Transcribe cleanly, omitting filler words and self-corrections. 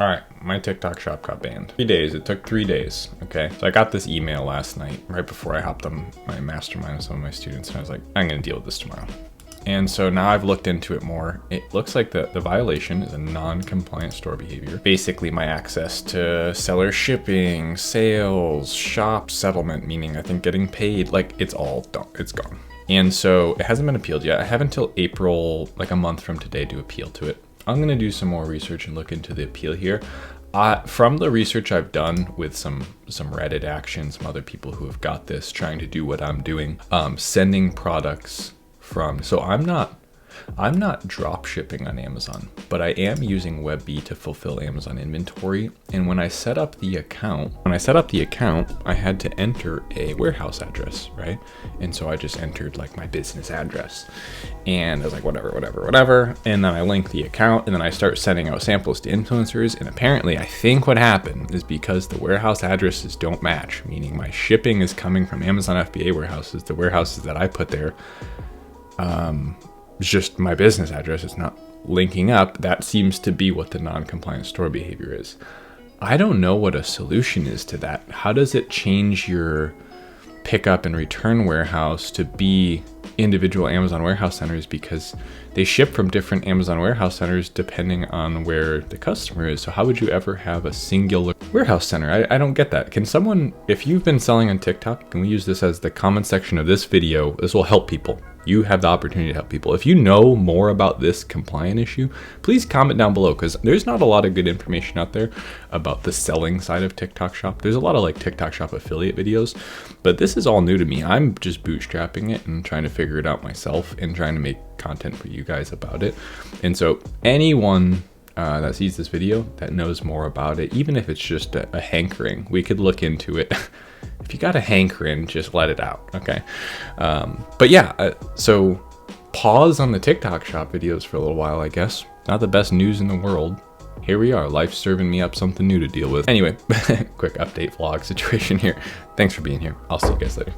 All right, my TikTok shop got banned. 3 days, it took 3 days, okay? So I got this email last night, right before I hopped on my mastermind with some of my students, and I was like, I'm gonna deal with this tomorrow. And so now I've looked into it more. It looks like the violation is a non-compliant store behavior. Basically my access to seller shipping, sales, shop settlement, meaning I think getting paid, like it's all done, it's gone. And so it hasn't been appealed yet. I have until April, like a month from today, to appeal to it. I'm gonna do some more research and look into the appeal here. From the research I've done with some Reddit actions, some other people who have got this, trying to do what I'm doing, sending products from, so I'm not drop shipping on Amazon, but I am using WebBee to fulfill Amazon inventory. And when I set up the account, I had to enter a warehouse address, right? And so I just entered like my business address, and I was like, whatever. And then I link the account, and then I start sending out samples to influencers. And apparently I think what happened is because the warehouse addresses don't match, meaning my shipping is coming from Amazon FBA warehouses, the warehouses that I put there, just my business address is not linking up. That seems to be what the non-compliant store behavior is. I don't know what a solution is to that. How does it change your pickup and return warehouse to be individual Amazon warehouse centers, because they ship from different Amazon warehouse centers depending on where the customer is? So how would you ever have a singular warehouse center? I don't get that. Can someone, if you've been selling on TikTok, can we use this as the comment section of this video? This will help people. You have the opportunity to help people. If you know more about this compliant issue, please comment down below, because there's not a lot of good information out there about the selling side of TikTok Shop. There's a lot of like TikTok Shop affiliate videos, but this is all new to me. I'm just bootstrapping it and trying to figure it out myself and trying to make content for you guys about it. And so anyone that sees this video that knows more about it, even if it's just a hankering, we could look into it. If you got a hankering, just let it out, okay? But yeah, so pause on the TikTok Shop videos for a little while, I guess. Not the best news in the world. Here we are, life's serving me up something new to deal with. Anyway, quick update vlog situation here. Thanks for being here. I'll see you guys later.